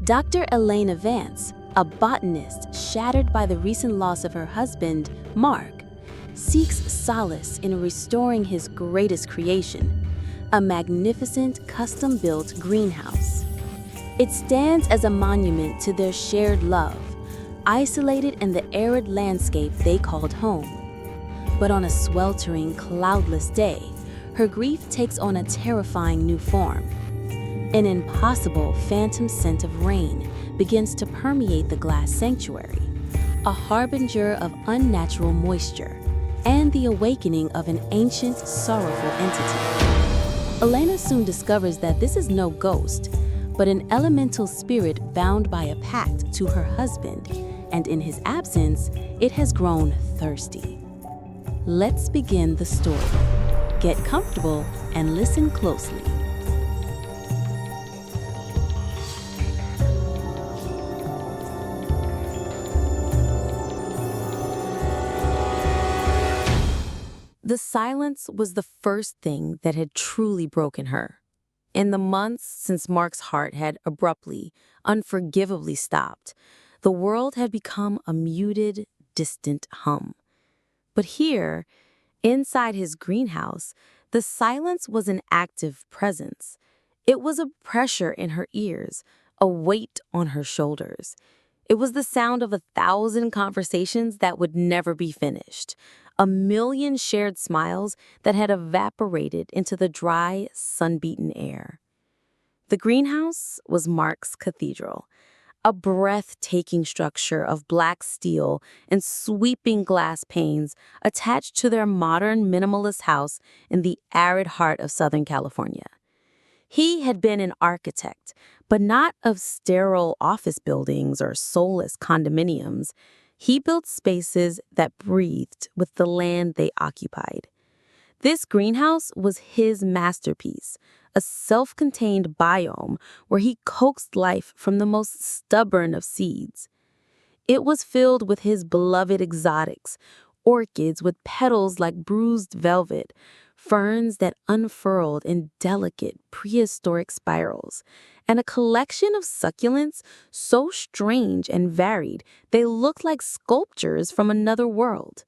Dr. Elena Vance, a botanist shattered by the recent loss of her husband, Mark, seeks solace in restoring his greatest creation, a magnificent custom-built greenhouse. It stands as a monument to their shared love, isolated in the arid landscape they called home. But on a sweltering, cloudless day, her grief takes on a terrifying new form. An impossible phantom scent of rain begins to permeate the glass sanctuary, a harbinger of unnatural moisture and the awakening of an ancient, sorrowful entity. Elena soon discovers that this is no ghost, but an elemental spirit bound by a pact to her husband, and in his absence, it has grown thirsty. Let's begin the story. Get comfortable and listen closely. The silence was the first thing that had truly broken her. In the months since Mark's heart had abruptly, unforgivably stopped, the world had become a muted, distant hum. But here, inside his greenhouse, the silence was an active presence. It was a pressure in her ears, a weight on her shoulders. It was the sound of 1,000 conversations that would never be finished, a million shared smiles that had evaporated into the dry, sun-beaten air. The greenhouse was Mark's cathedral, a breathtaking structure of black steel and sweeping glass panes attached to their modern minimalist house in the arid heart of Southern California. He had been an architect, but not of sterile office buildings or soulless condominiums. He built spaces that breathed with the land they occupied. This greenhouse was his masterpiece, a self-contained biome where he coaxed life from the most stubborn of seeds. It was filled with his beloved exotics, orchids with petals like bruised velvet, ferns that unfurled in delicate prehistoric spirals, and a collection of succulents so strange and varied they looked like sculptures from another world.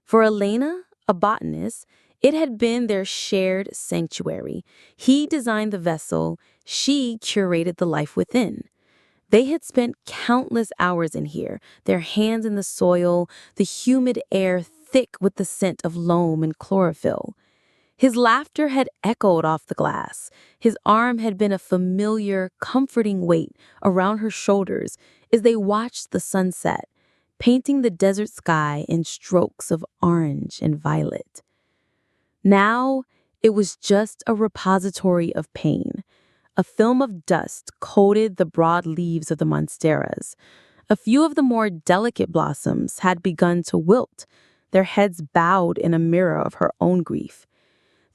For Elena, a botanist, it had been their shared sanctuary. He designed the vessel, she curated the life within. They had spent countless hours in here, their hands in the soil, the humid air thick with the scent of loam and chlorophyll. His laughter had echoed off the glass. His arm had been a familiar, comforting weight around her shoulders as they watched the sunset, painting the desert sky in strokes of orange and violet. Now, it was just a repository of pain. A film of dust coated the broad leaves of the monsteras. A few of the more delicate blossoms had begun to wilt, their heads bowed in a mirror of her own grief.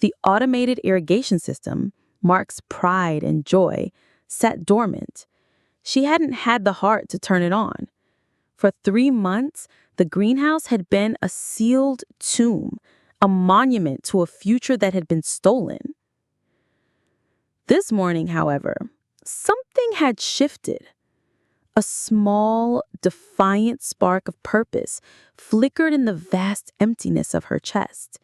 The automated irrigation system, Mark's pride and joy, sat dormant. She hadn't had the heart to turn it on. For 3 months, the greenhouse had been a sealed tomb, a monument to a future that had been stolen. This morning, however, something had shifted. A small, defiant spark of purpose flickered in the vast emptiness of her chest.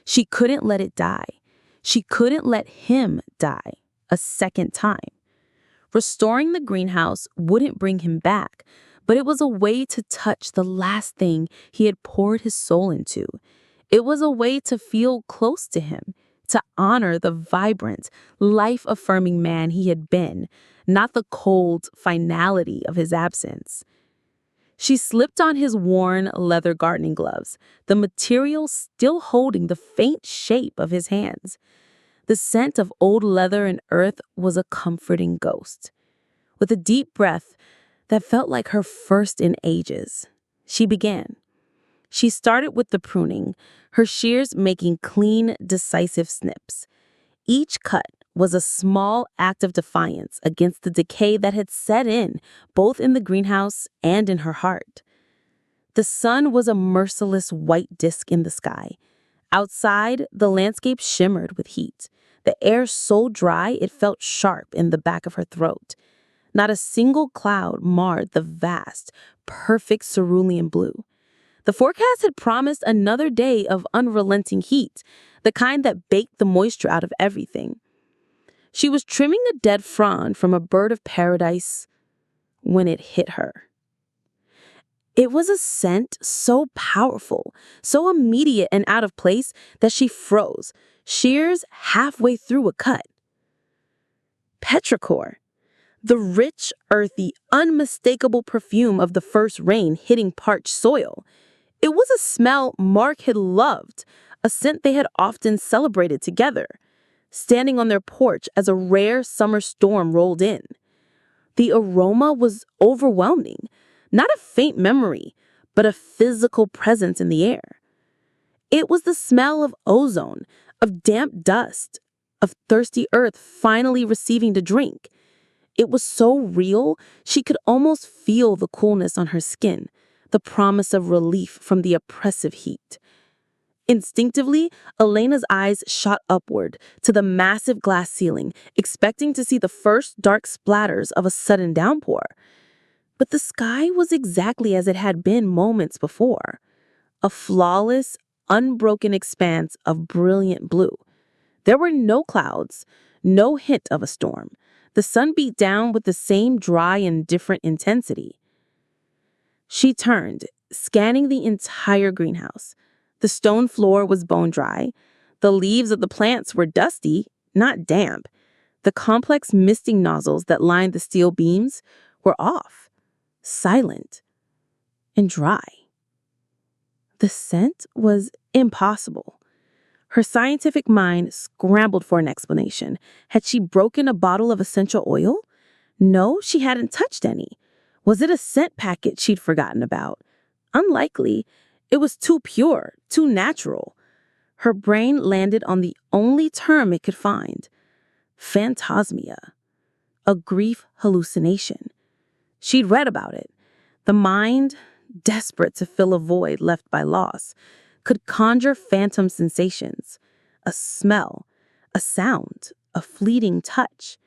She couldn't let it die. She couldn't let him die a second time. Restoring the greenhouse wouldn't bring him back, but it was a way to touch the last thing he had poured his soul into. It was a way to feel close to him, to honor the vibrant, life-affirming man he had been, not the cold finality of his absence. She slipped on his worn leather gardening gloves, the material still holding the faint shape of his hands. The scent of old leather and earth was a comforting ghost. With a deep breath that felt like her first in ages, she began. She started with the pruning, her shears making clean, decisive snips. Each cut was a small act of defiance against the decay that had set in, both in the greenhouse and in her heart. The sun was a merciless white disk in the sky. Outside, the landscape shimmered with heat, the air so dry it felt sharp in the back of her throat. Not a single cloud marred the vast, perfect cerulean blue. The forecast had promised another day of unrelenting heat, the kind that baked the moisture out of everything. She was trimming a dead frond from a bird of paradise when it hit her. It was a scent so powerful, so immediate and out of place that she froze, shears halfway through a cut. Petrichor, the rich, earthy, unmistakable perfume of the first rain hitting parched soil. It was a smell Mark had loved, a scent they had often celebrated together, standing on their porch as a rare summer storm rolled in. The aroma was overwhelming, not a faint memory, but a physical presence in the air. It was the smell of ozone, of damp dust, of thirsty earth finally receiving to drink. It was so real, she could almost feel the coolness on her skin, the promise of relief from the oppressive heat. Instinctively, Elena's eyes shot upward to the massive glass ceiling, expecting to see the first dark splatters of a sudden downpour. But the sky was exactly as it had been moments before. A flawless, unbroken expanse of brilliant blue. There were no clouds, no hint of a storm. The sun beat down with the same dry and different intensity. She turned, scanning the entire greenhouse. The stone floor was bone dry. The leaves of the plants were dusty, not damp. The complex misting nozzles that lined the steel beams were off, silent, and dry. The scent was impossible. Her scientific mind scrambled for an explanation. Had she broken a bottle of essential oil? No, she hadn't touched any. Was it a scent packet she'd forgotten about? Unlikely. It was too pure, too natural. Her brain landed on the only term it could find: phantasmia, a grief hallucination. She'd read about it. The mind, desperate to fill a void left by loss, could conjure phantom sensations: a smell, a sound, a fleeting touch.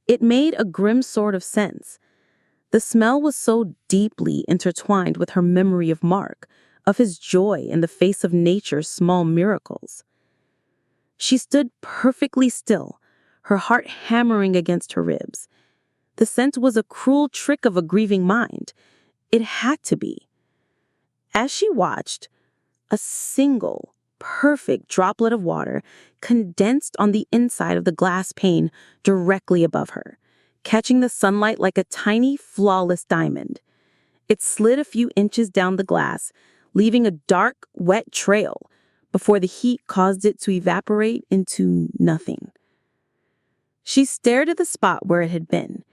It made a grim sort of sense. The smell was so deeply intertwined with her memory of Mark, of his joy in the face of nature's small miracles. She stood perfectly still, her heart hammering against her ribs. The scent was a cruel trick of a grieving mind. It had to be. As she watched, a single, perfect droplet of water condensed on the inside of the glass pane directly above her, catching the sunlight like a tiny, flawless diamond. It slid a few inches down the glass, leaving a dark, wet trail before the heat caused it to evaporate into nothing. She stared at the spot where it had been,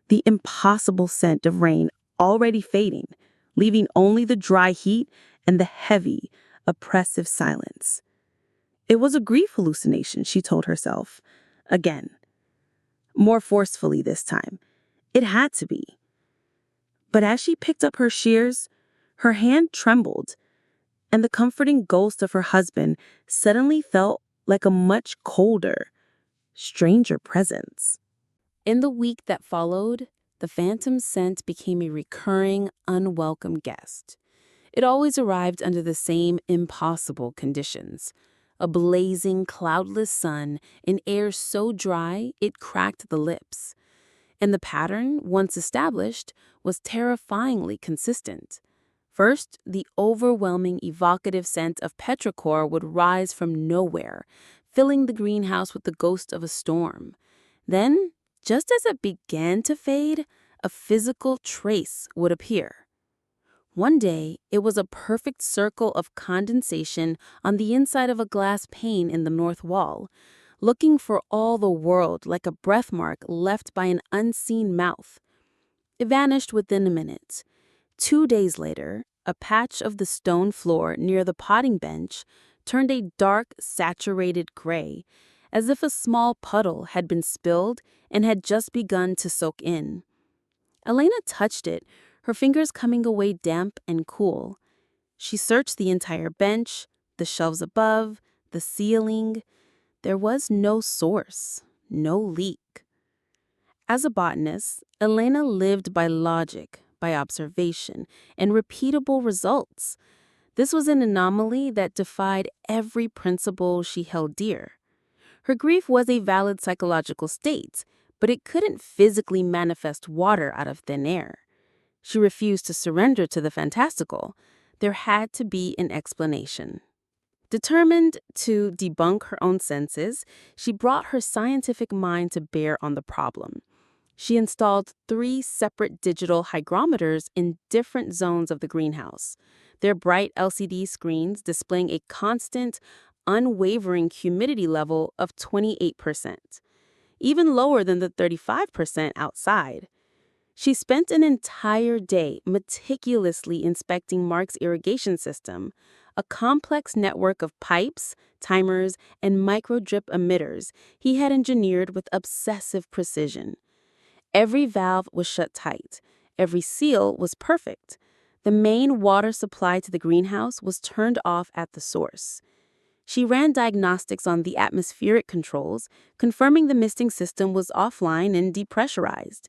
the impossible scent of rain already fading, leaving only the dry heat and the heavy, oppressive silence. It was a grief hallucination, she told herself. Again. More forcefully this time. It had to be. But as she picked up her shears, her hand trembled, and the comforting ghost of her husband suddenly felt like a much colder, stranger presence. In the week that followed, the phantom scent became a recurring, unwelcome guest. It always arrived under the same impossible conditions: a blazing, cloudless sun in air so dry it cracked the lips. And the pattern, once established, was terrifyingly consistent. First, the overwhelming, evocative scent of petrichor would rise from nowhere, filling the greenhouse with the ghost of a storm. Then, just as it began to fade, a physical trace would appear. One day, it was a perfect circle of condensation on the inside of a glass pane in the north wall, looking for all the world like a breathmark left by an unseen mouth. It vanished within a minute. 2 days later, a patch of the stone floor near the potting bench turned a dark, saturated gray, as if a small puddle had been spilled and had just begun to soak in. Elena touched it, her fingers coming away damp and cool. She searched the entire bench, the shelves above, the ceiling. There was no source, no leak. As a botanist, Elena lived by logic, by observation, and repeatable results. This was an anomaly that defied every principle she held dear. Her grief was a valid psychological state, but it couldn't physically manifest water out of thin air. She refused to surrender to the fantastical. There had to be an explanation. Determined to debunk her own senses, she brought her scientific mind to bear on the problem. She installed 3 separate digital hygrometers in different zones of the greenhouse, their bright LCD screens displaying a constant, unwavering humidity level of 28%, even lower than the 35% outside. She spent an entire day meticulously inspecting Mark's irrigation system, a complex network of pipes, timers, and micro-drip emitters he had engineered with obsessive precision. Every valve was shut tight. Every seal was perfect. The main water supply to the greenhouse was turned off at the source. She ran diagnostics on the atmospheric controls, confirming the misting system was offline and depressurized.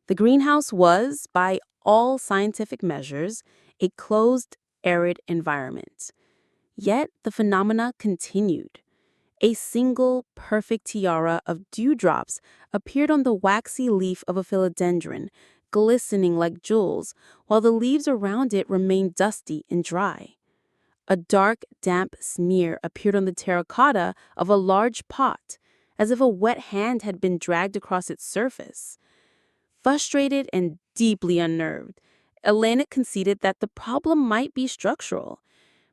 The greenhouse was, by all scientific measures, a closed, arid environment. Yet the phenomena continued. A single, perfect tiara of dewdrops appeared on the waxy leaf of a philodendron, glistening like jewels, while the leaves around it remained dusty and dry. A dark, damp smear appeared on the terracotta of a large pot, as if a wet hand had been dragged across its surface. Frustrated and deeply unnerved, Elena conceded that the problem might be structural.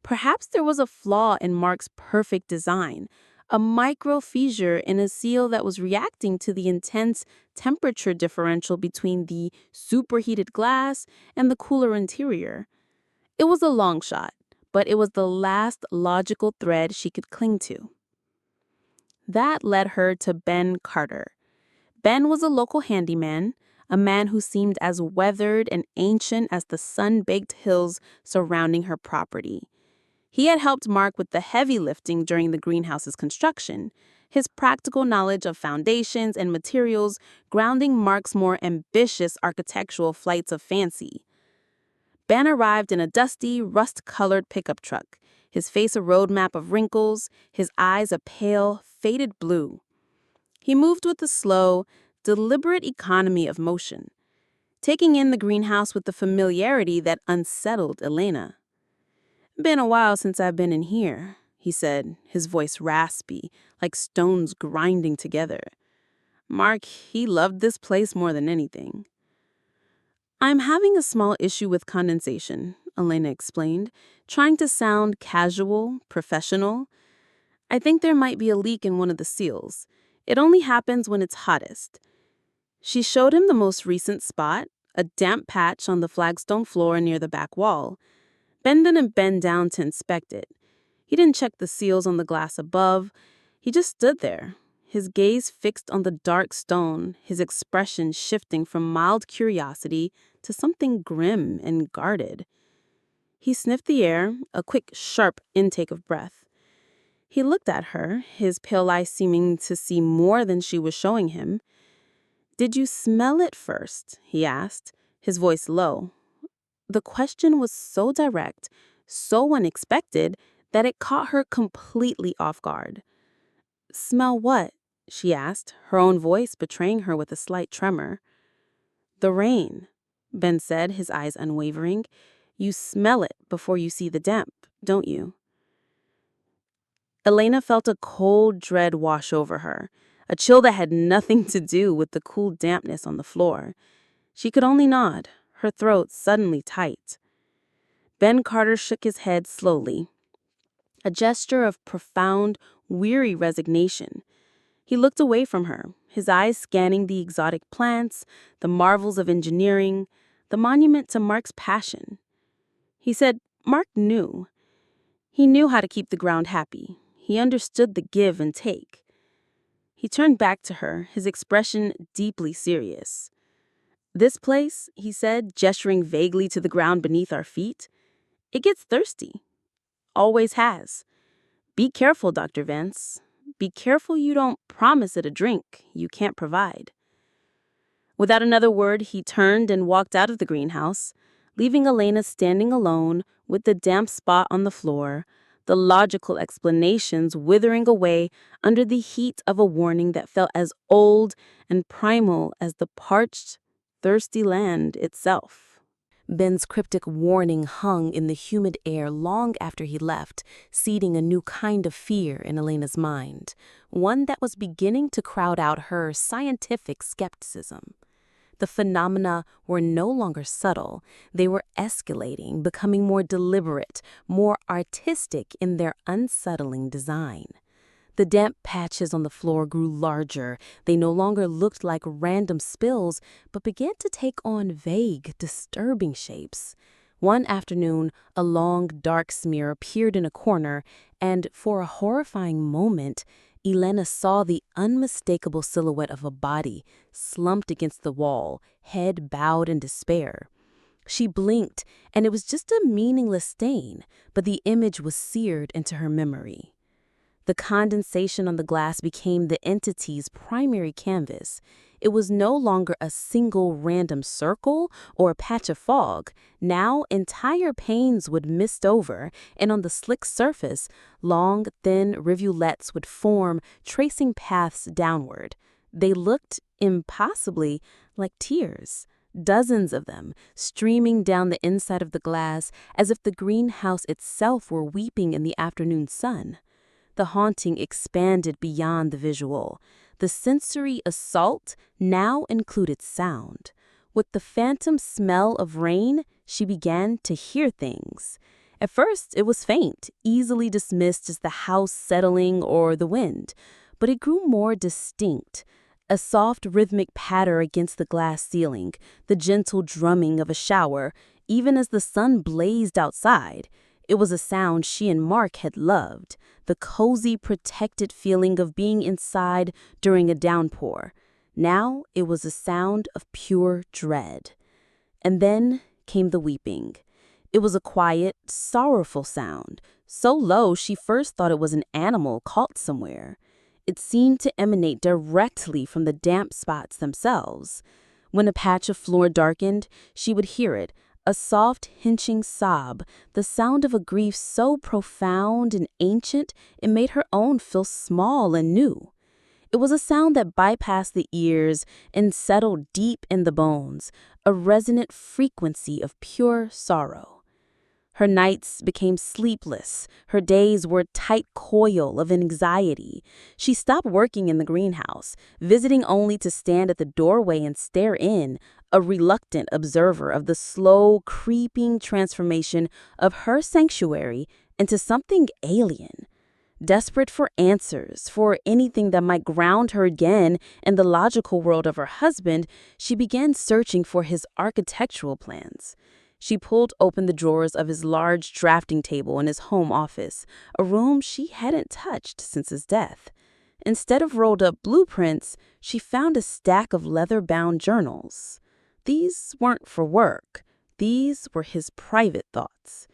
Perhaps there was a flaw in Mark's perfect design, a micro fissure in a seal that was reacting to the intense temperature differential between the superheated glass and the cooler interior. It was a long shot, but it was the last logical thread she could cling to. That led her to Ben Carter. Ben was a local handyman, a man who seemed as weathered and ancient as the sun-baked hills surrounding her property. He had helped Mark with the heavy lifting during the greenhouse's construction, his practical knowledge of foundations and materials grounding Mark's more ambitious architectural flights of fancy. Ben arrived in a dusty, rust-colored pickup truck, his face a roadmap of wrinkles, his eyes a pale, faded blue. He moved with a slow, deliberate economy of motion, taking in the greenhouse with the familiarity that unsettled Elena. "Been a while since I've been in here," he said, his voice raspy, like stones grinding together. "Mark, he loved this place more than anything." "I'm having a small issue with condensation," Elena explained, trying to sound casual, professional. "I think there might be a leak in one of the seals. It only happens when it's hottest." She showed him the most recent spot, a damp patch on the flagstone floor near the back wall. Ben didn't bend down to inspect it. He didn't check the seals on the glass above. He just stood there, his gaze fixed on the dark stone, his expression shifting from mild curiosity to something grim and guarded. He sniffed the air, a quick, sharp intake of breath. He looked at her, his pale eyes seeming to see more than she was showing him. "Did you smell it first?" he asked, his voice low. The question was so direct, so unexpected, that it caught her completely off guard. "Smell what?" she asked, her own voice betraying her with a slight tremor. "The rain," Ben said, his eyes unwavering. "You smell it before you see the damp, don't you?" Elena felt a cold dread wash over her, a chill that had nothing to do with the cool dampness on the floor. She could only nod, her throat suddenly tight. Ben Carter shook his head slowly, a gesture of profound, weary resignation. He looked away from her, his eyes scanning the exotic plants, the marvels of engineering, the monument to Mark's passion. He said Mark knew. He knew how to keep the ground happy. He understood the give and take. He turned back to her, his expression deeply serious. "This place," he said, gesturing vaguely to the ground beneath our feet, "it gets thirsty. Always has. Be careful, Dr. Vance. Be careful you don't promise it a drink you can't provide." Without another word, he turned and walked out of the greenhouse, leaving Elena standing alone with the damp spot on the floor, the logical explanations withering away under the heat of a warning that felt as old and primal as the parched, thirsty land itself. Ben's cryptic warning hung in the humid air long after he left, seeding a new kind of fear in Elena's mind, one that was beginning to crowd out her scientific skepticism. The phenomena were no longer subtle. They were escalating, becoming more deliberate, more artistic in their unsettling design. The damp patches on the floor grew larger. They no longer looked like random spills, but began to take on vague, disturbing shapes. One afternoon, a long, dark smear appeared in a corner, and for a horrifying moment, Elena saw the unmistakable silhouette of a body slumped against the wall, head bowed in despair. She blinked, and it was just a meaningless stain, but the image was seared into her memory. The condensation on the glass became the entity's primary canvas. It was no longer a single random circle or a patch of fog. Now entire panes would mist over, and on the slick surface, long, thin rivulets would form, tracing paths downward. They looked, impossibly, like tears. Dozens of them, streaming down the inside of the glass as if the greenhouse itself were weeping in the afternoon sun. The haunting expanded beyond the visual. The sensory assault now included sound. With the phantom smell of rain, she began to hear things. At first, it was faint, easily dismissed as the house settling or the wind, but it grew more distinct. A soft rhythmic patter against the glass ceiling, the gentle drumming of a shower, even as the sun blazed outside. It was a sound she and Mark had loved, the cozy, protected feeling of being inside during a downpour. Now it was a sound of pure dread. And then came the weeping. It was a quiet, sorrowful sound, so low she first thought it was an animal caught somewhere. It seemed to emanate directly from the damp spots themselves. When a patch of floor darkened, she would hear it, a soft, hinching sob, the sound of a grief so profound and ancient it made her own feel small and new. It was a sound that bypassed the ears and settled deep in the bones, a resonant frequency of pure sorrow. Her nights became sleepless. Her days were a tight coil of anxiety. She stopped working in the greenhouse, visiting only to stand at the doorway and stare in, a reluctant observer of the slow, creeping transformation of her sanctuary into something alien. Desperate for answers, for anything that might ground her again in the logical world of her husband, she began searching for his architectural plans. She pulled open the drawers of his large drafting table in his home office, a room she hadn't touched since his death. Instead of rolled-up blueprints, she found a stack of leather-bound journals. These weren't for work. These were his private thoughts.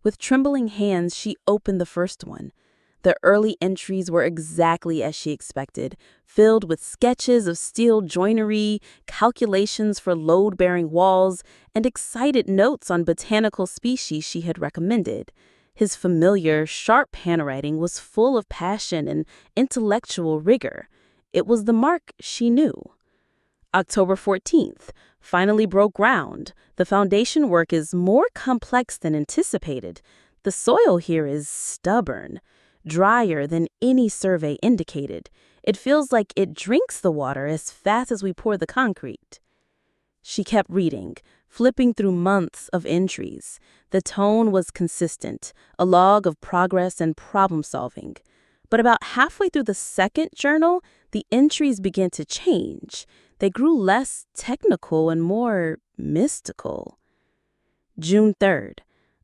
With trembling hands, she opened the first one. The early entries were exactly as she expected, filled with sketches of steel joinery, calculations for load-bearing walls, and excited notes on botanical species she had recommended. His familiar, sharp handwriting was full of passion and intellectual rigor. It was the Mark she knew. October 14th, finally broke ground. The foundation work is more complex than anticipated. The soil here is stubborn, drier than any survey indicated. It feels like it drinks the water as fast as we pour the concrete. She kept reading, flipping through months of entries. The tone was consistent, a log of progress and problem solving. But about halfway through the second journal, the entries began to change. They grew less technical and more mystical. June 3rd.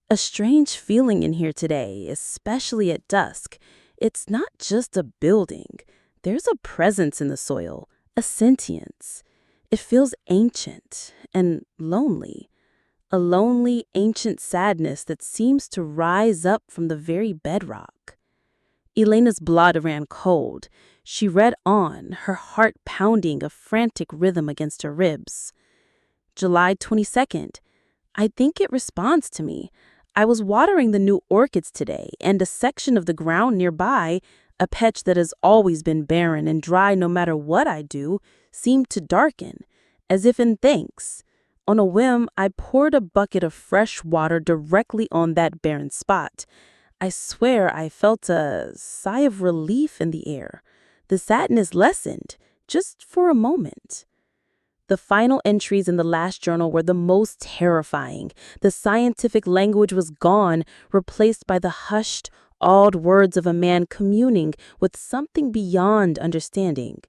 A strange feeling in here today, especially at dusk. It's not just a building. There's a presence in the soil, a sentience. It feels ancient and lonely. A lonely, ancient sadness that seems to rise up from the very bedrock. Elena's blood ran cold. She read on, her heart pounding a frantic rhythm against her ribs. July 22nd. I think it responds to me. I was watering the new orchids today, and a section of the ground nearby, a patch that has always been barren and dry no matter what I do, seemed to darken, as if in thanks. On a whim, I poured a bucket of fresh water directly on that barren spot. I swear I felt a sigh of relief in the air. The sadness lessened, just for a moment. The final entries in the last journal were the most terrifying. The scientific language was gone, replaced by the hushed, awed words of a man communing with something beyond understanding.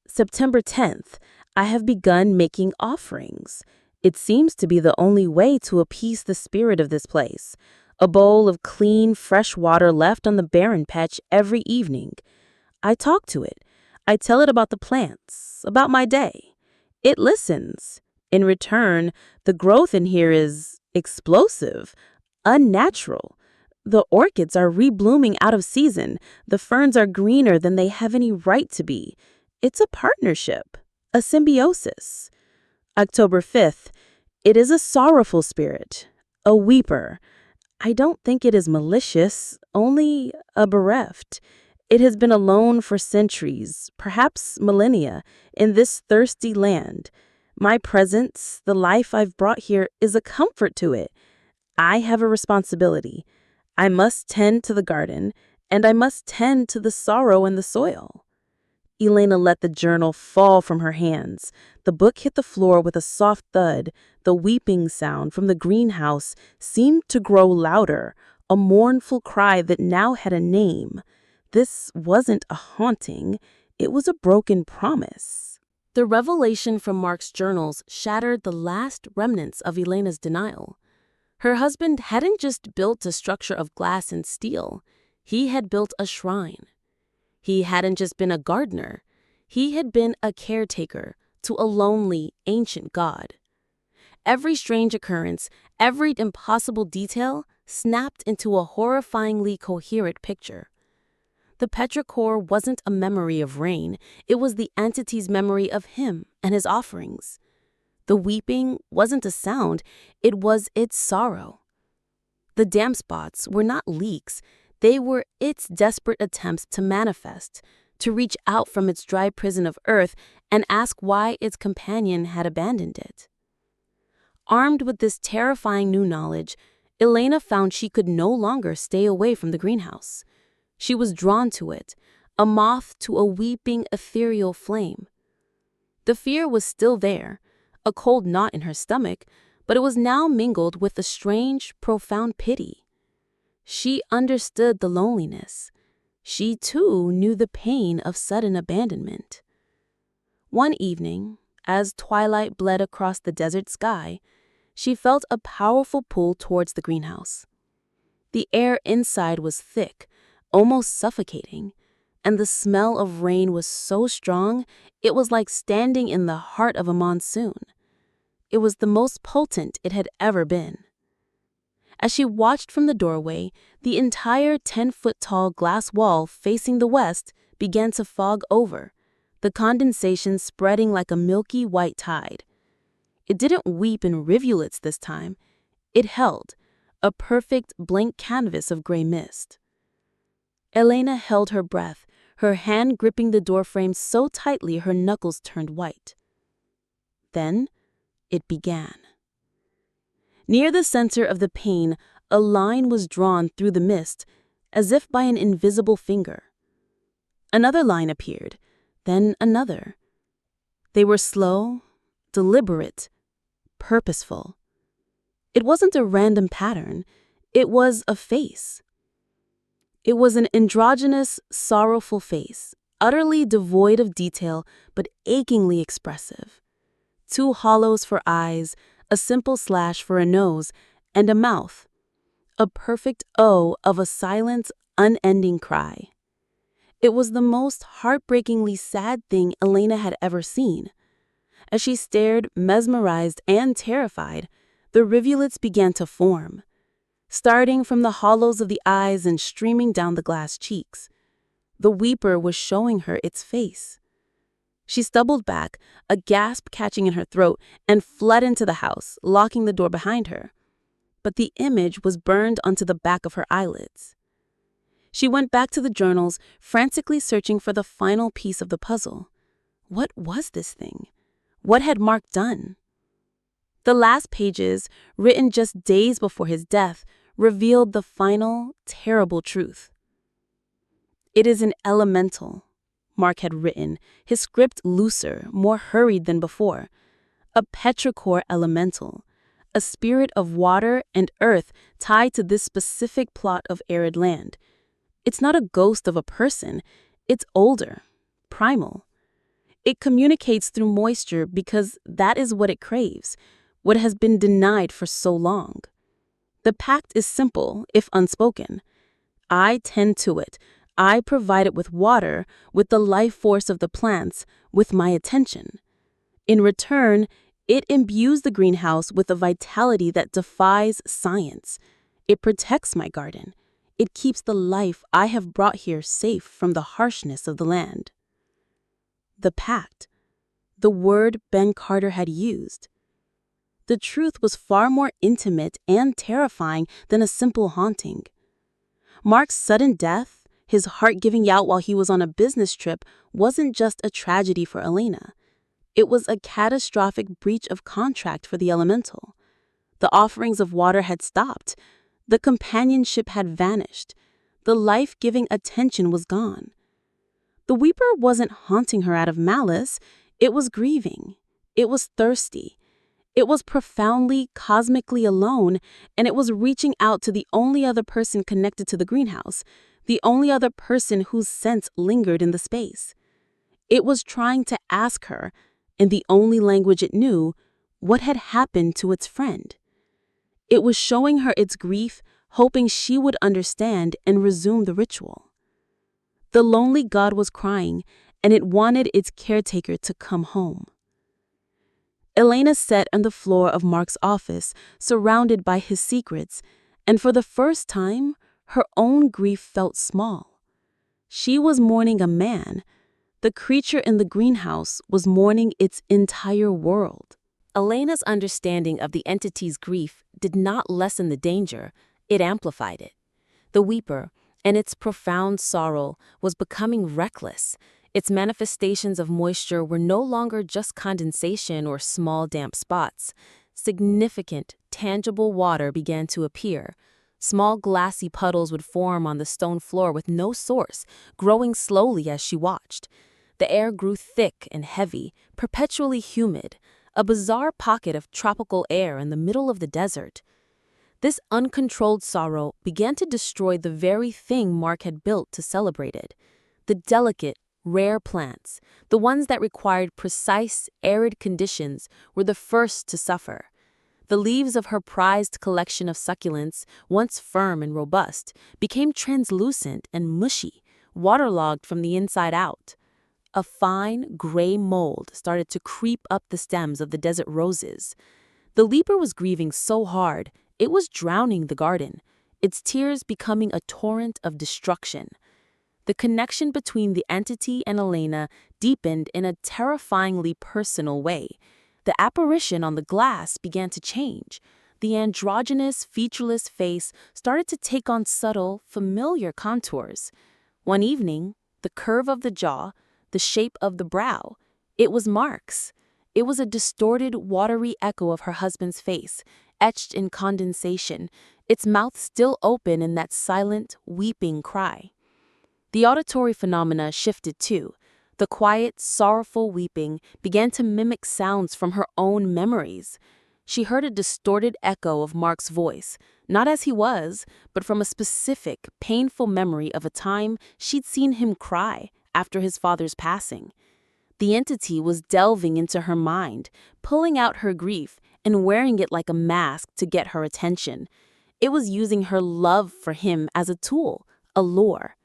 September 10th. I have begun making offerings. It seems to be the only way to appease the spirit of this place. A bowl of clean, fresh water left on the barren patch every evening. I talk to it. I tell it about the plants, about my day. It listens. In return, the growth in here is explosive, unnatural. The orchids are reblooming out of season. The ferns are greener than they have any right to be. It's a partnership, a symbiosis. October 5th. It is a sorrowful spirit, a weeper. I don't think it is malicious, only a bereft. It has been alone for centuries, perhaps millennia, in this thirsty land. My presence, the life I've brought here, is a comfort to it. I have a responsibility. I must tend to the garden, and I must tend to the sorrow in the soil. Elena let the journal fall from her hands. The book hit the floor with a soft thud. The weeping sound from the greenhouse seemed to grow louder, a mournful cry that now had a name. This wasn't a haunting, it was a broken promise. The revelation from Mark's journals shattered the last remnants of Elena's denial. Her husband hadn't just built a structure of glass and steel, he had built a shrine. He hadn't just been a gardener, he had been a caretaker to a lonely, ancient god. Every strange occurrence, every impossible detail snapped into a horrifyingly coherent picture. The petrichor wasn't a memory of rain, it was the entity's memory of him and his offerings. The weeping wasn't a sound, it was its sorrow. The damp spots were not leaks, they were its desperate attempts to manifest, to reach out from its dry prison of earth and ask why its companion had abandoned it. Armed with this terrifying new knowledge, Elena found she could no longer stay away from the greenhouse. She was drawn to it, a moth to a weeping, ethereal flame. The fear was still there, a cold knot in her stomach, but it was now mingled with a strange, profound pity. She understood the loneliness. She, too, knew the pain of sudden abandonment. One evening, as twilight bled across the desert sky, she felt a powerful pull towards the greenhouse. The air inside was thick, almost suffocating, and the smell of rain was so strong it was like standing in the heart of a monsoon. It was the most potent it had ever been. As she watched from the doorway, the entire 10-foot-tall glass wall facing the west began to fog over, the condensation spreading like a milky white tide. It didn't weep in rivulets this time. It held, a perfect blank canvas of gray mist. Elena held her breath, her hand gripping the doorframe so tightly her knuckles turned white. Then it began. Near the center of the pane, a line was drawn through the mist, as if by an invisible finger. Another line appeared, then another. They were slow, deliberate, purposeful. It wasn't a random pattern, it was a face. It was an androgynous, sorrowful face, utterly devoid of detail but achingly expressive. 2 hollows for eyes, a simple slash for a nose, and a mouth. A perfect O of a silent, unending cry. It was the most heartbreakingly sad thing Elena had ever seen. As she stared, mesmerized and terrified, the rivulets began to form, starting from the hollows of the eyes and streaming down the glass cheeks. The weeper was showing her its face. She stumbled back, a gasp catching in her throat, and fled into the house, locking the door behind her. But the image was burned onto the back of her eyelids. She went back to the journals, frantically searching for the final piece of the puzzle. What was this thing? What had Mark done? The last pages, written just days before his death, revealed the final, terrible truth. It is an elemental, Mark had written, his script looser, more hurried than before. A petrichor elemental, a spirit of water and earth tied to this specific plot of arid land. It's not a ghost of a person, it's older, primal. It communicates through moisture because that is what it craves, what has been denied for so long. The pact is simple, if unspoken. I tend to it. I provide it with water, with the life force of the plants, with my attention. In return, it imbues the greenhouse with a vitality that defies science. It protects my garden. It keeps the life I have brought here safe from the harshness of the land. The pact. The word Ben Carter had used. The truth was far more intimate and terrifying than a simple haunting. Mark's sudden death, his heart giving out while he was on a business trip, wasn't just a tragedy for Elena. It was a catastrophic breach of contract for the elemental. The offerings of water had stopped. The companionship had vanished. The life-giving attention was gone. The weeper wasn't haunting her out of malice. It was grieving. It was thirsty. It was profoundly, cosmically alone, and it was reaching out to the only other person connected to the greenhouse, the only other person whose scent lingered in the space. It was trying to ask her, in the only language it knew, what had happened to its friend. It was showing her its grief, hoping she would understand and resume the ritual. The lonely god was crying, and it wanted its caretaker to come home. Elena sat on the floor of Mark's office, surrounded by his secrets, and for the first time, her own grief felt small. She was mourning a man. The creature in the greenhouse was mourning its entire world. Elena's understanding of the entity's grief did not lessen the danger, it amplified it. The weeper, and its profound sorrow, was becoming reckless. Its manifestations of moisture were no longer just condensation or small damp spots. Significant, tangible water began to appear. Small glassy puddles would form on the stone floor with no source, growing slowly as she watched. The air grew thick and heavy, perpetually humid, a bizarre pocket of tropical air in the middle of the desert. This uncontrolled sorrow began to destroy the very thing Mark had built to celebrate it. The delicate, rare plants, the ones that required precise, arid conditions, were the first to suffer. The leaves of her prized collection of succulents, once firm and robust, became translucent and mushy, waterlogged from the inside out. A fine, gray mold started to creep up the stems of the desert roses. The leaper was grieving so hard, it was drowning the garden, its tears becoming a torrent of destruction. The connection between the entity and Elena deepened in a terrifyingly personal way. The apparition on the glass began to change. The androgynous, featureless face started to take on subtle, familiar contours. One evening, the curve of the jaw, the shape of the brow, it was Mark's. It was a distorted, watery echo of her husband's face, etched in condensation, its mouth still open in that silent, weeping cry. The auditory phenomena shifted too. The quiet, sorrowful weeping began to mimic sounds from her own memories. She heard a distorted echo of Mark's voice, not as he was, but from a specific, painful memory of a time she'd seen him cry after his father's passing. The entity was delving into her mind, pulling out her grief and wearing it like a mask to get her attention. It was using her love for him as a tool, a lure.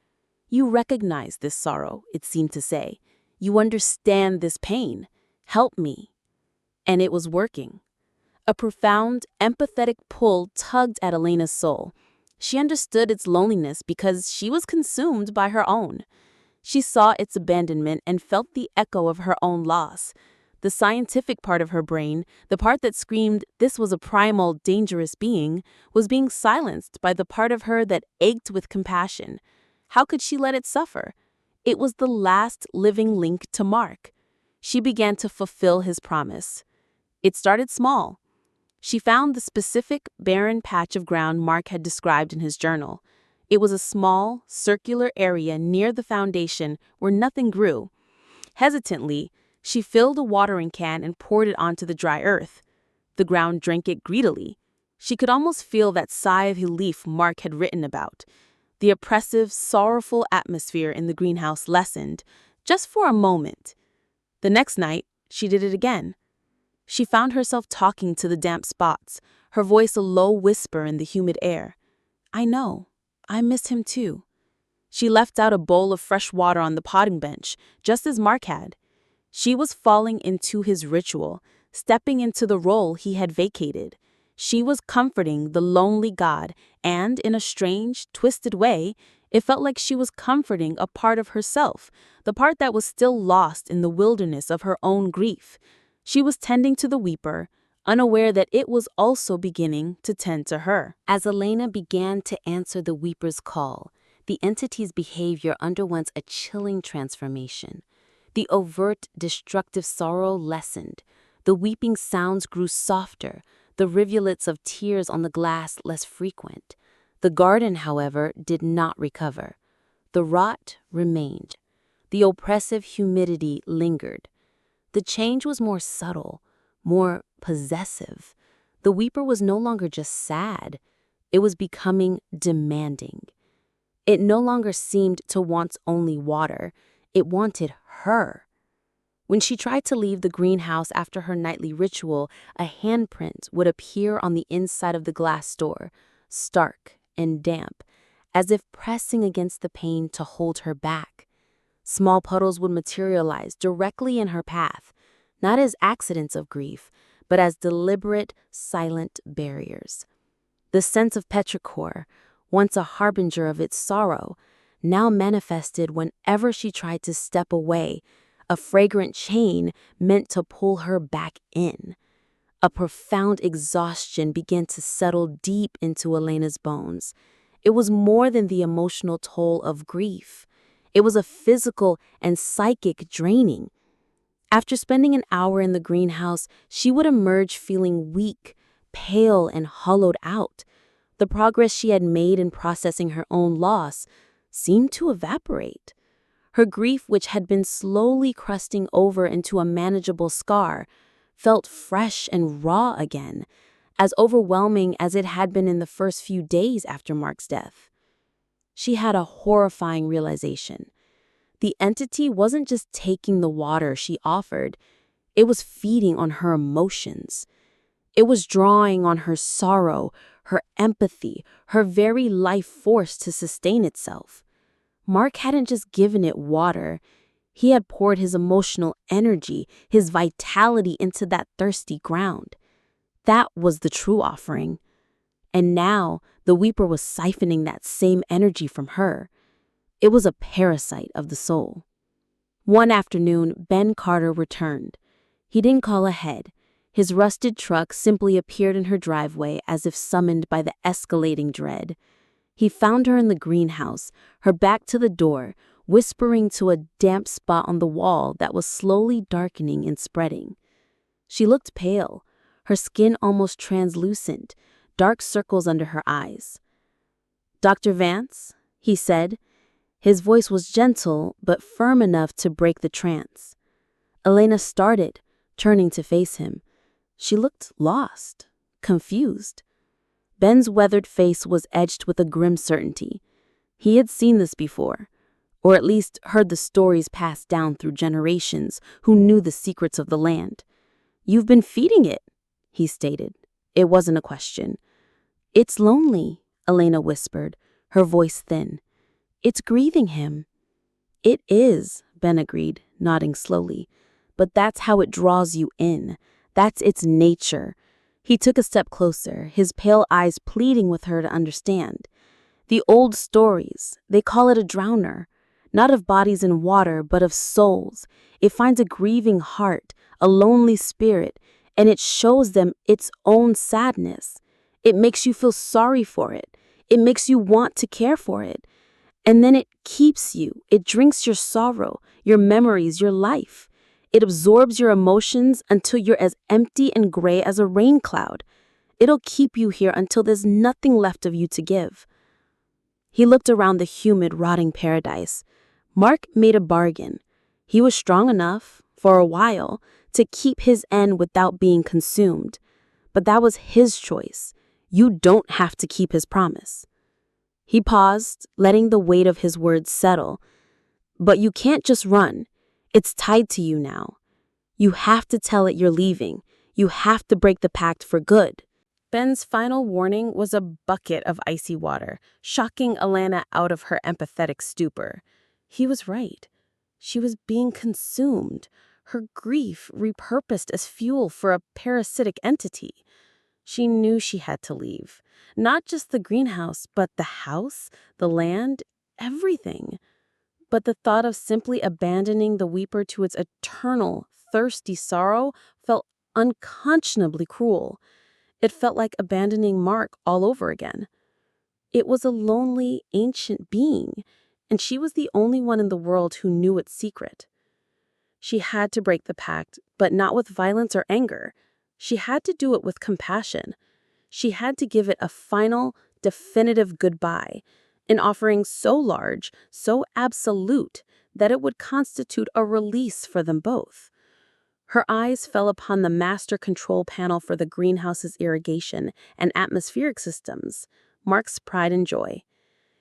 You recognize this sorrow, it seemed to say. You understand this pain. Help me. And it was working. A profound, empathetic pull tugged at Elena's soul. She understood its loneliness because she was consumed by her own. She saw its abandonment and felt the echo of her own loss. The scientific part of her brain, the part that screamed this was a primal, dangerous being, was being silenced by the part of her that ached with compassion. How could she let it suffer? It was the last living link to Mark. She began to fulfill his promise. It started small. She found the specific, barren patch of ground Mark had described in his journal. It was a small, circular area near the foundation where nothing grew. Hesitantly, she filled a watering can and poured it onto the dry earth. The ground drank it greedily. She could almost feel that sigh of relief Mark had written about. The oppressive, sorrowful atmosphere in the greenhouse lessened, just for a moment. The next night, she did it again. She found herself talking to the damp spots, her voice a low whisper in the humid air. I know. I miss him too. She left out a bowl of fresh water on the potting bench, just as Mark had. She was falling into his ritual, stepping into the role he had vacated. She was comforting the lonely god, and in a strange, twisted way, it felt like she was comforting a part of herself, the part that was still lost in the wilderness of her own grief. She was tending to the weeper, unaware that it was also beginning to tend to her. As Elena began to answer the weeper's call, the entity's behavior underwent a chilling transformation. The overt, destructive sorrow lessened. The weeping sounds grew softer, the rivulets of tears on the glass less frequent. The garden, however, did not recover. The rot remained. The oppressive humidity lingered. The change was more subtle, more possessive. The weeper was no longer just sad. It was becoming demanding. It no longer seemed to want only water. It wanted her. When she tried to leave the greenhouse after her nightly ritual, a handprint would appear on the inside of the glass door, stark and damp, as if pressing against the pane to hold her back. Small puddles would materialize directly in her path, not as accidents of grief, but as deliberate, silent barriers. The sense of petrichor, once a harbinger of its sorrow, now manifested whenever she tried to step away, a fragrant chain meant to pull her back in. A profound exhaustion began to settle deep into Elena's bones. It was more than the emotional toll of grief. It was a physical and psychic draining. After spending an hour in the greenhouse, she would emerge feeling weak, pale, and hollowed out. The progress she had made in processing her own loss seemed to evaporate. Her grief, which had been slowly crusting over into a manageable scar, felt fresh and raw again, as overwhelming as it had been in the first few days after Mark's death. She had a horrifying realization. The entity wasn't just taking the water she offered, it was feeding on her emotions. It was drawing on her sorrow, her empathy, her very life force to sustain itself. Mark hadn't just given it water. He had poured his emotional energy, his vitality into that thirsty ground. That was the true offering. And now the weeper was siphoning that same energy from her. It was a parasite of the soul. One afternoon, Ben Carter returned. He didn't call ahead. His rusted truck simply appeared in her driveway as if summoned by the escalating dread. He found her in the greenhouse, her back to the door, whispering to a damp spot on the wall that was slowly darkening and spreading. She looked pale, her skin almost translucent, dark circles under her eyes. "Dr. Vance," he said. His voice was gentle, but firm enough to break the trance. Elena started, turning to face him. She looked lost, confused. Ben's weathered face was edged with a grim certainty. He had seen this before, or at least heard the stories passed down through generations who knew the secrets of the land. "You've been feeding it," he stated. It wasn't a question. "It's lonely," Elena whispered, her voice thin. "It's grieving him." "It is," Ben agreed, nodding slowly. "But that's how it draws you in. That's its nature." He took a step closer, his pale eyes pleading with her to understand. "The old stories, they call it a drowner. not of bodies in water, but of souls. It finds a grieving heart, a lonely spirit, and it shows them its own sadness. It makes you feel sorry for it. It makes you want to care for it. And then it keeps you. It drinks your sorrow, your memories, your life. It absorbs your emotions until you're as empty and gray as a rain cloud. It'll keep you here until there's nothing left of you to give. He looked around the humid, rotting paradise. Mark made a bargain. He was strong enough, for a while, to keep his end without being consumed. But that was his choice. You don't have to keep his promise. He paused, letting the weight of his words settle. But you can't just run. It's tied to you now. You have to tell it you're leaving. You have to break the pact for good. Ben's final warning was a bucket of icy water, shocking Elena out of her empathetic stupor. He was right. She was being consumed, her grief repurposed as fuel for a parasitic entity. She knew she had to leave. Not just the greenhouse, but the house, the land, everything. But the thought of simply abandoning the weeper to its eternal, thirsty sorrow felt unconscionably cruel. It felt like abandoning Mark all over again. It was a lonely, ancient being, and she was the only one in the world who knew its secret. She had to break the pact, but not with violence or anger. She had to do it with compassion. She had to give it a final, definitive goodbye, an offering so large, so absolute, that it would constitute a release for them both. Her eyes fell upon the master control panel for the greenhouse's irrigation and atmospheric systems, Mark's pride and joy.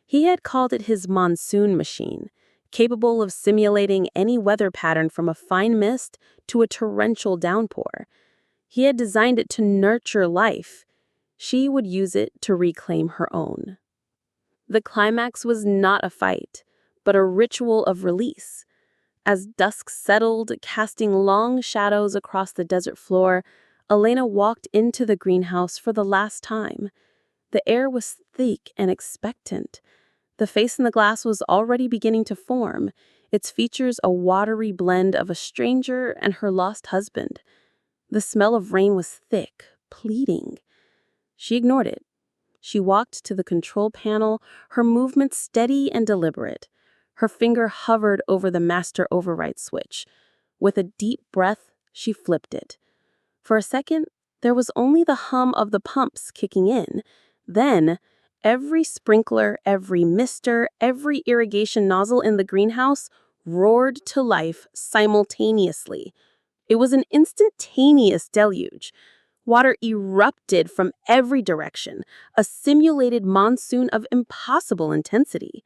He had called it his monsoon machine, capable of simulating any weather pattern from a fine mist to a torrential downpour. He had designed it to nurture life. She would use it to reclaim her own. The climax was not a fight, but a ritual of release. As dusk settled, casting long shadows across the desert floor, Elena walked into the greenhouse for the last time. The air was thick and expectant. The face in the glass was already beginning to form, its features a watery blend of a stranger and her lost husband. The smell of rain was thick, pleading. She ignored it. She walked to the control panel, her movements steady and deliberate. Her finger hovered over the master override switch. With a deep breath, she flipped it. For a second, there was only the hum of the pumps kicking in. Then, every sprinkler, every mister, every irrigation nozzle in the greenhouse roared to life simultaneously. It was an instantaneous deluge. Water erupted from every direction, a simulated monsoon of impossible intensity.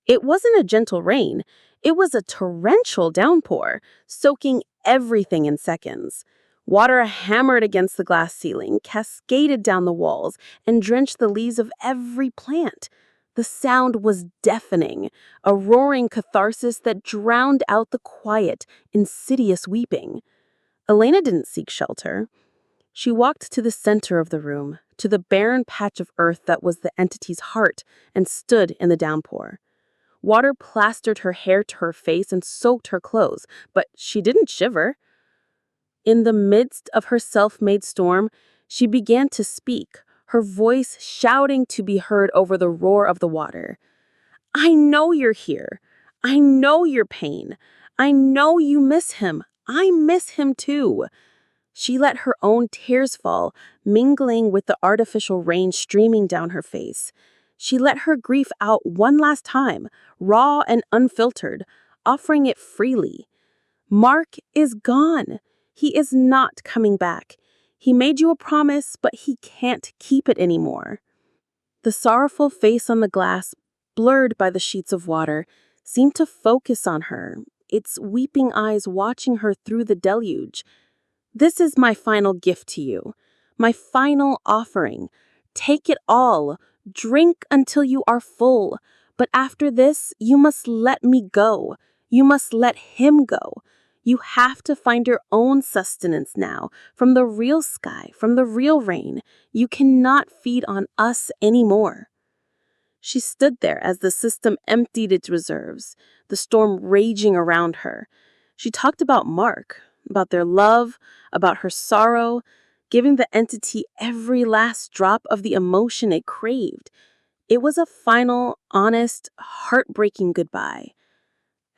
It wasn't a gentle rain, it was a torrential downpour, soaking everything in seconds. Water hammered against the glass ceiling, cascaded down the walls, and drenched the leaves of every plant. The sound was deafening, a roaring catharsis that drowned out the quiet, insidious weeping. Elena didn't seek shelter. She walked to the center of the room, to the barren patch of earth that was the entity's heart, and stood in the downpour. Water plastered her hair to her face and soaked her clothes, but she didn't shiver. In the midst of her self-made storm, she began to speak, her voice shouting to be heard over the roar of the water. "I know you're here. I know your pain. I know you miss him. I miss him too." She let her own tears fall, mingling with the artificial rain streaming down her face. She let her grief out one last time, raw and unfiltered, offering it freely. Mark is gone. He is not coming back. He made you a promise, but he can't keep it anymore. The sorrowful face on the glass, blurred by the sheets of water, seemed to focus on her, its weeping eyes watching her through the deluge. "This is my final gift to you, my final offering. Take it all. Drink until you are full. But after this, you must let me go. You must let him go. You have to find your own sustenance now, from the real sky, from the real rain. You cannot feed on us anymore." She stood there as the system emptied its reserves, the storm raging around her. She talked about Mark, about their love, about her sorrow, giving the entity every last drop of the emotion it craved. It was a final, honest, heartbreaking goodbye.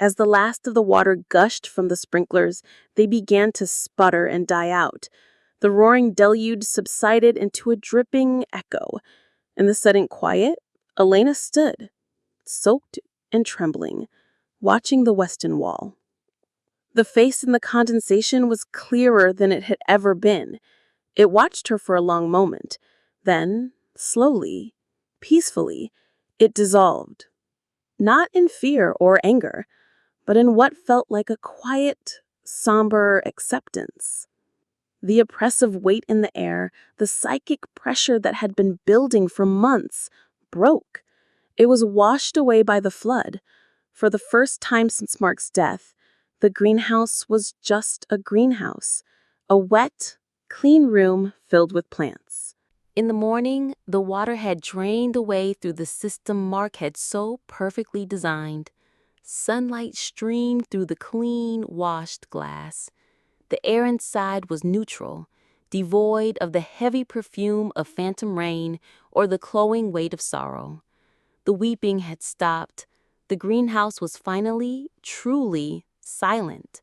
As the last of the water gushed from the sprinklers, they began to sputter and die out. The roaring deluge subsided into a dripping echo. In the sudden quiet, Elena stood, soaked and trembling, watching the western wall. The face in the condensation was clearer than it had ever been. It watched her for a long moment. Then, slowly, peacefully, it dissolved. Not in fear or anger, but in what felt like a quiet, somber acceptance. The oppressive weight in the air, the psychic pressure that had been building for months, broke. It was washed away by the flood. For the first time since Mark's death, the greenhouse was just a greenhouse, a wet, clean room filled with plants. In the morning, the water had drained away through the system Mark had so perfectly designed. Sunlight streamed through the clean, washed glass. The air inside was neutral, devoid of the heavy perfume of phantom rain or the cloying weight of sorrow. The weeping had stopped. The greenhouse was finally, truly silent.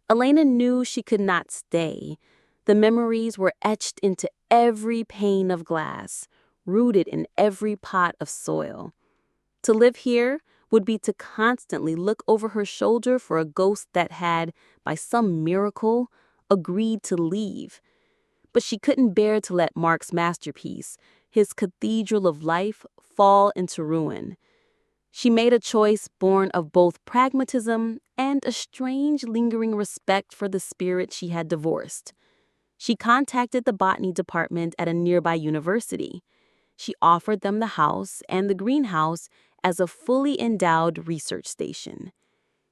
Elena knew she could not stay. The memories were etched into every pane of glass, rooted in every pot of soil. To live here would be to constantly look over her shoulder for a ghost that had, by some miracle, agreed to leave. But she couldn't bear to let Mark's masterpiece, his cathedral of life, fall into ruin. She made a choice born of both pragmatism and a strange lingering respect for the spirit she had divorced. She contacted the botany department at a nearby university. She offered them the house and the greenhouse as a fully endowed research station.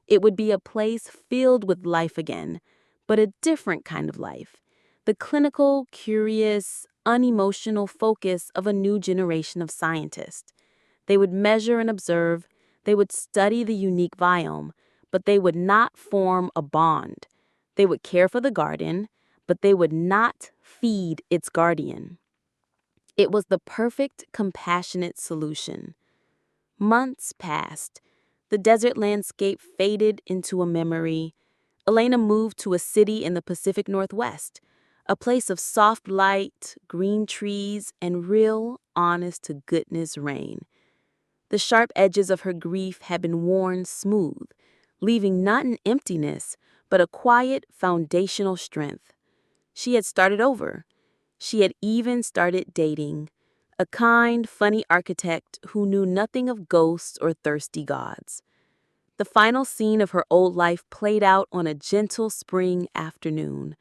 It would be a place filled with life again, but a different kind of life. The clinical, curious, unemotional focus of a new generation of scientists. They would measure and observe, they would study the unique biome, but they would not form a bond. They would care for the garden, but they would not feed its guardian. It was the perfect, compassionate solution. Months passed. The desert landscape faded into a memory. Elena moved to a city in the Pacific Northwest, a place of soft light, green trees, and real, honest-to-goodness rain. The sharp edges of her grief had been worn smooth, leaving not an emptiness, but a quiet, foundational strength. She had started over. She had even started dating, a kind, funny architect who knew nothing of ghosts or thirsty gods. The final scene of her old life played out on a gentle spring afternoon.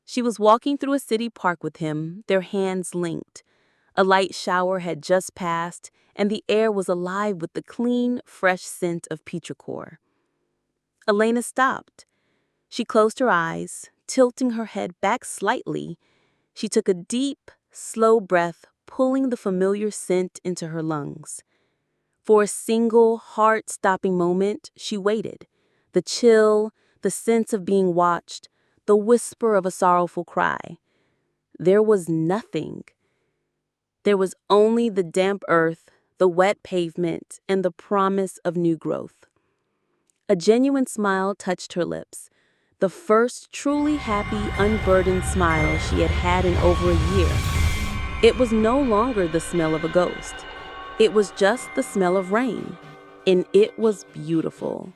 She was walking through a city park with him, their hands linked. A light shower had just passed, and the air was alive with the clean, fresh scent of petrichor. Elena stopped. She closed her eyes, tilting her head back slightly. She took a deep, slow breath, pulling the familiar scent into her lungs. For a single, heart-stopping moment, she waited. The chill, the sense of being watched, the whisper of a sorrowful cry. There was nothing. There was only the damp earth, the wet pavement, and the promise of new growth. A genuine smile touched her lips, the first truly happy, unburdened smile she had had in over a year. It was no longer the smell of a ghost. It was just the smell of rain, and it was beautiful.